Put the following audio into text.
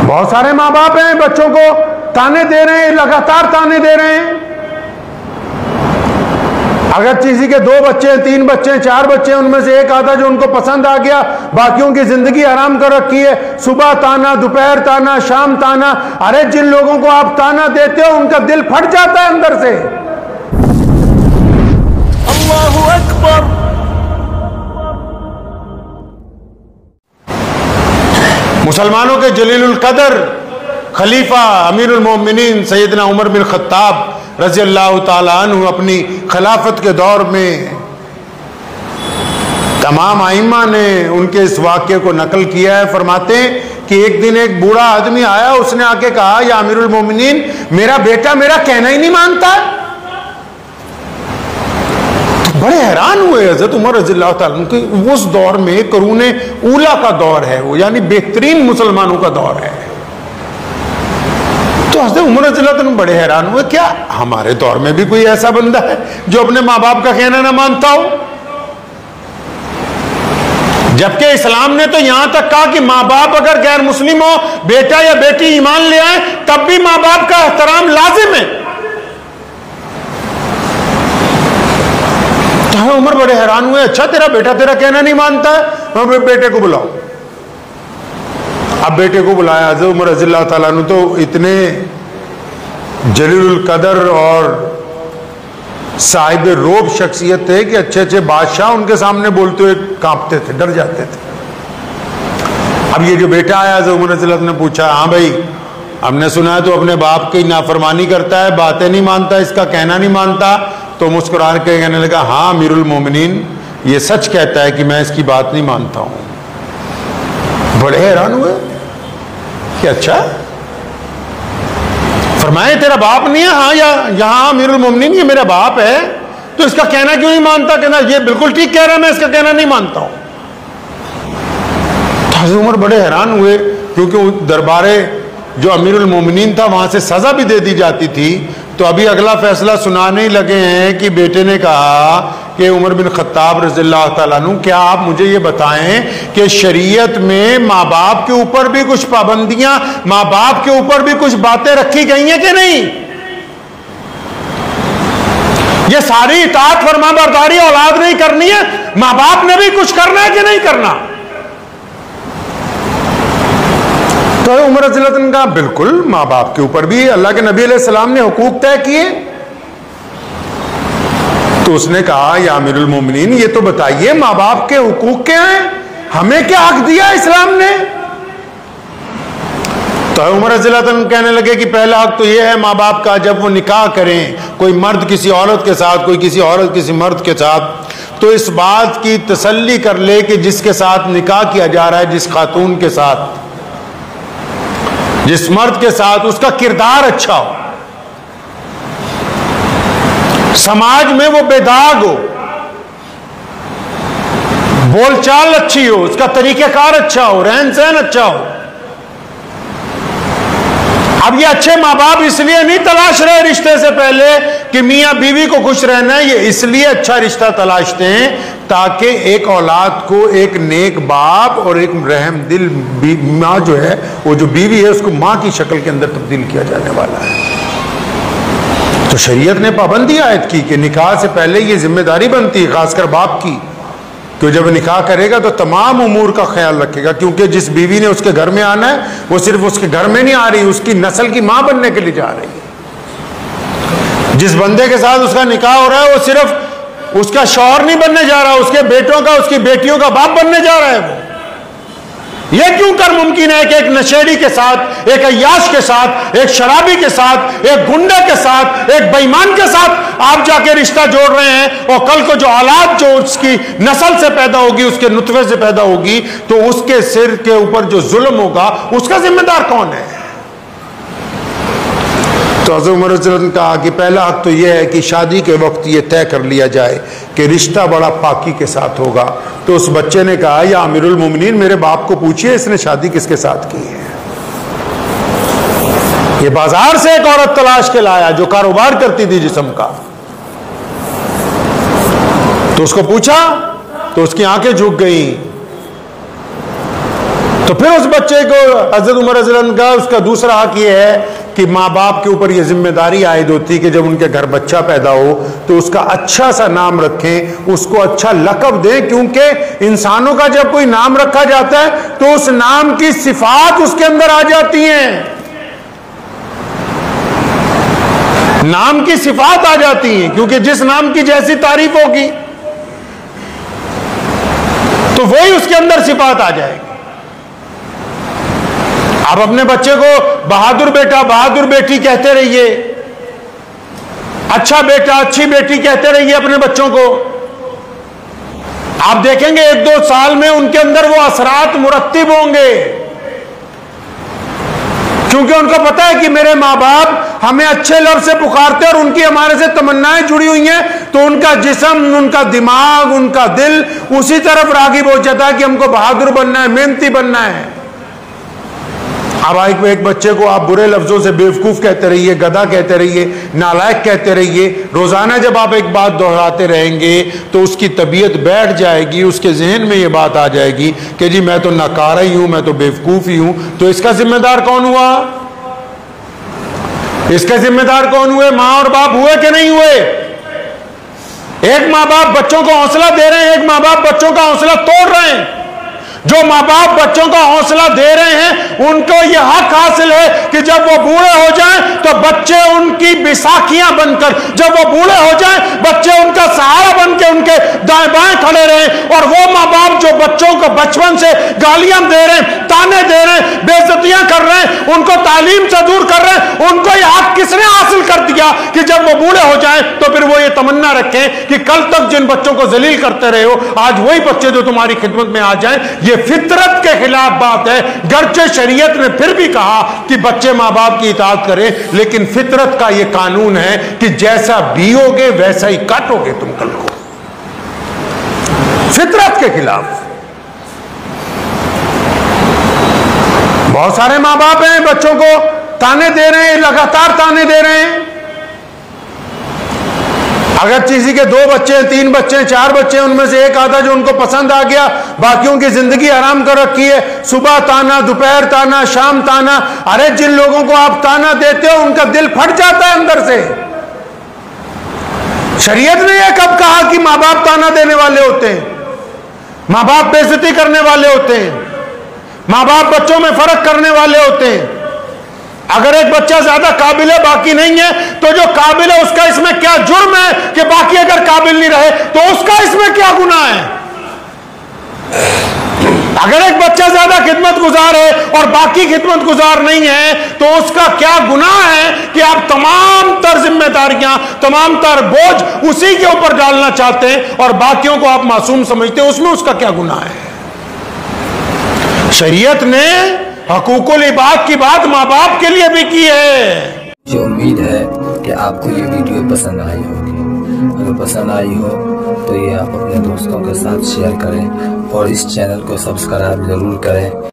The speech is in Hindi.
बहुत सारे माँ बाप हैं बच्चों को ताने दे रहे हैं, लगातार ताने दे रहे हैं। अगर किसी के 2 बच्चे, 3 बच्चे, 4 बच्चे, उनमें से एक आता जो उनको पसंद आ गया, बाकियों की जिंदगी हराम कर रखी है। सुबह ताना, दोपहर ताना, शाम ताना। अरे जिन लोगों को आप ताना देते हो उनका दिल फट जाता है अंदर से। अल्लाहु अकबर। मुसलमानों के जलीलुल कदर खलीफा अमीरुल मोमिनीन सैयदना उमर बिन खत्ताब रज़ी अल्लाह ताला अन्हु अपनी खिलाफत के दौर में तमाम आइम्मा ने उनके इस वाक़े को नकल किया है। फरमाते हैं कि एक दिन एक बूढ़ा आदमी आया, उसने आके कहा, या अमीरुल मोमिनीन, मेरा बेटा मेरा कहना ही नहीं मानता। तो बड़े हैरान हुए हज़रत उमर रज़ी अल्लाह ताला अन्हु। उस दौर में करूने ऊला का दौर है वो, यानी बेहतरीन मुसलमानों का दौर है। तो हज़रत उमर रज़ी अल्लाह ताला बड़े हैरान हुए, क्या हमारे दौर में भी कोई ऐसा बंदा है जो अपने माँ बाप का कहना ना मानता हो? जबकि इस्लाम ने तो यहां तक कहा कि माँ बाप अगर गैर मुस्लिम हो, बेटा या बेटी ईमान ले आए, तब भी माँ बाप का एहतराम लाजिम है। तो उमर बड़े हैरान हुए, अच्छा तेरा बेटा तेरा कहना नहीं मानता है, बेटे को बुलाओ। अब बेटे को बुलाया। हज़रत उमर रज़ी अल्लाह ताला अन्हु तो इतने जलीलुल कदर और साहिब रोब शख्सियत थे कि अच्छे अच्छे बादशाह उनके सामने बोलते हुए कांपते थे, डर जाते थे। अब ये जो बेटा आया, हज़रत उमर रज़ी अल्लाह ने पूछा, हाँ भाई, हमने सुना है तो अपने बाप की नाफरमानी करता है, बातें नहीं मानता, इसका कहना नहीं मानता। तो मुस्कुरा के कहने लगा, हाँ अमीरुल मोमिनीन, ये सच कहता है कि मैं इसकी बात नहीं मानता हूं। बड़े हैरान हुए कि अच्छा, फरमाए तेरा बाप नहीं है? हाँ, या यहाँ अमीरुल मोमिनीन ये मेरा बाप है, तो इसका कहना क्यों नहीं मानता? कहना ये बिल्कुल ठीक कह रहा है, मैं इसका कहना नहीं मानता हूं। तो हज़रत उमर बड़े हैरान हुए, क्योंकि दरबारे जो अमीरुल मोमिनीन था वहां से सजा भी दे दी जाती थी। तो अभी अगला फैसला सुनाने ही लगे हैं कि बेटे ने कहा कि उमर बिन खत्ताब रज़ियल्लाहु ताला अन्हु, क्या आप मुझे ये बताएं कि शरीयत में माँ बाप के ऊपर भी कुछ पाबंदियां, माँ बाप के ऊपर भी कुछ बातें रखी गई हैं कि नहीं? ये सारी इताअत फरमाबरदारी औलाद नहीं करनी है, माँ बाप ने भी कुछ करना है कि नहीं करना? तो उमर रज़ी अल्लाह अन्हु का बिल्कुल, माँ बाप के ऊपर भी अल्लाह के नबी अलैहि सलाम ने हुकूक तय किए। तो उसने कहा, या अमीरुल मोमिनीन, ये तो बताइए माँ बाप के हुकूक क्या हैं, हमें क्या हक दिया इस्लाम ने? तो उमर रज़ी अल्लाह अन्हु कहने लगे कि पहला हक तो यह है माँ बाप का, जब वो निकाह करें, कोई मर्द किसी औरत के साथ, कोई किसी औरत किसी मर्द के साथ, तो इस बात की तसल्ली कर ले कि जिसके साथ निकाह किया जा रहा है, जिस खातून के साथ, जिस मर्द के साथ, उसका किरदार अच्छा हो, समाज में वो बेदाग हो, बोलचाल अच्छी हो, उसका तरीकेकार अच्छा हो, रहन सहन अच्छा हो। अब ये अच्छे माँ बाप इसलिए नहीं तलाश रहे रिश्ते से पहले कि मियाँ बीवी को खुश रहना है, ये इसलिए अच्छा रिश्ता तलाशते हैं ताकि एक औलाद को एक नेक बाप और एक रहम दिल माँ जो है, वो जो बीवी है, उसको माँ की शक्ल के अंदर तब्दील किया जाने वाला है। तो शरीयत ने पाबंदी आयत की कि निकाह से पहले ये जिम्मेदारी बनती है, खासकर बाप की, कि जब निकाह करेगा तो तमाम उमूर का ख्याल रखेगा, क्योंकि जिस बीवी ने उसके घर में आना है वो सिर्फ उसके घर में नहीं आ रही, उसकी नस्ल की माँ बनने के लिए जा रही है। जिस बंदे के साथ उसका निकाह हो रहा है वो सिर्फ उसका शौहर नहीं बनने जा रहा, उसके बेटों का, उसकी बेटियों का बाप बनने जा रहा है वो। यह क्यों कर मुमकिन है कि एक नशेड़ी के साथ, एक अय्याश के साथ, एक शराबी के साथ, एक गुंडे के साथ, एक बेईमान के साथ आप जाके रिश्ता जोड़ रहे हैं, और कल को जो औलाद जो उसकी नस्ल से पैदा होगी, उसके नुतफे से पैदा होगी, तो उसके सिर के ऊपर जो जुल्म होगा उसका जिम्मेदार कौन है? तो हज़रत उमर रज़ी अल्लाह अन्हु ने कहा कि पहला हक तो यह है कि शादी के वक्त ये तय कर लिया जाए कि रिश्ता बड़ा पाकी के साथ होगा। तो उस बच्चे ने कहा, या अमीरुल मोमिनीन, मेरे बाप को पूछिए इसने शादी किसके साथ की है। ये बाजार से एक औरत तलाश के लाया जो कारोबार करती थी जिस्म का। तो उसको पूछा तो उसकी आंखें झुक गई। तो फिर उस बच्चे को हजरत उमर रज़ी अल्लाह का उसका दूसरा हक ये है कि माँ बाप के ऊपर ये जिम्मेदारी आयद होती है कि जब उनके घर बच्चा पैदा हो तो उसका अच्छा सा नाम रखें, उसको अच्छा लक़ब दें, क्योंकि इंसानों का जब कोई नाम रखा जाता है तो उस नाम की सिफात उसके अंदर आ जाती हैं, नाम की सिफात आ जाती हैं, क्योंकि जिस नाम की जैसी तारीफ होगी तो वही उसके अंदर सिफात आ जाएगी। आप अपने बच्चे को बहादुर बेटा बहादुर बेटी कहते रहिए, अच्छा बेटा अच्छी बेटी कहते रहिए अपने बच्चों को। आप देखेंगे 1-2 साल में उनके अंदर वो असरात मुरत्तिब होंगे, क्योंकि उनको पता है कि मेरे माँ बाप हमें अच्छे लफ्ज से पुकारते और उनकी हमारे से तमन्नाएं जुड़ी हुई हैं, तो उनका जिस्म, उनका दिमाग, उनका दिल उसी तरफ रागिब हो जाता है कि हमको बहादुर बनना है, मेहनती बनना है। अब एक बच्चे को आप बुरे लफ्जों से बेवकूफ कहते रहिए, गधा कहते रहिए, नालायक कहते रहिए, रोजाना जब आप एक बात दोहराते रहेंगे तो उसकी तबीयत बैठ जाएगी, उसके जहन में ये बात आ जाएगी कि जी मैं तो नकारा ही हूं, मैं तो बेवकूफ ही हूं। तो इसका जिम्मेदार कौन हुआ? इसका जिम्मेदार कौन हुए? मां और बाप हुए कि नहीं हुए? एक माँ बाप बच्चों को हौसला दे रहे हैं, एक माँ बाप बच्चों का हौसला तोड़ रहे हैं। जो माँ बाप बच्चों का हौसला दे रहे हैं उनको यह हक हासिल है कि जब वो बूढ़े हो जाएं तो बच्चे उनकी बैसाखियां बनकर, जब वो बूढ़े हो जाएं बच्चे उनका सहारा बनकर उनके दाएं बाएं खड़े रहें। और वो माँ बाप जो बच्चों को बचपन से गालियां दे रहे हैं, ताने दे रहे हैं, बेइज्जतियां कर रहे हैं, उनको तालीम से दूर कर रहे हैं, उनको यह हक किसने हासिल कर दिया कि जब वो बूढ़े हो जाएं तो फिर वो ये तमन्ना रखें कि कल तक जिन बच्चों को जलील करते रहे हो आज वही बच्चे जो तुम्हारी खिदमत में आ जाएं। ये फितरत के खिलाफ बात है। गर्चे शरीयत ने फिर भी कहा कि बच्चे मां बाप की इताअत करें, लेकिन फितरत का यह कानून है कि जैसा बीओगे वैसा ही काटोगे तुम कल को। फितरत के खिलाफ बहुत सारे मां बाप हैं बच्चों को ताने दे रहे हैं, लगातार ताने दे रहे हैं। अगर किसी के 2 बच्चे, 3 बच्चे, 4 बच्चे, उनमें से एक आधा जो उनको पसंद आ गया, बाकियों की जिंदगी आराम कर रखी है, सुबह ताना, दोपहर ताना, शाम ताना। अरे जिन लोगों को आप ताना देते हो उनका दिल फट जाता है अंदर से। शरीयत ने यह कब कहा कि माँ बाप ताना देने वाले होते हैं, माँ बाप बेइज्जती करने वाले होते हैं, माँ बाप बच्चों में फर्क करने वाले होते हैं। अगर एक बच्चा ज्यादा काबिल है बाकी नहीं है तो जो काबिल है उसका इसमें क्या जुर्म है कि बाकी अगर काबिल नहीं रहे तो उसका इसमें क्या गुनाह है? अगर एक बच्चा ज्यादा खिदमत गुजार है और बाकी खिदमत गुजार नहीं है तो उसका क्या गुनाह है कि आप तमाम तर जिम्मेदारियां, तमाम तर बोझ उसी के ऊपर डालना चाहते हैं और बाकियों को आप मासूम समझते हैं, उसमें उसका क्या गुनाह है? शरीयत ने हकूकुल इबाद की बात माँ बाप के लिए भी की है। मुझे उम्मीद है कि आपको ये वीडियो पसंद आई होगी। अगर पसंद आई हो तो ये आप अपने दोस्तों के साथ शेयर करें और इस चैनल को सब्सक्राइब जरूर करें।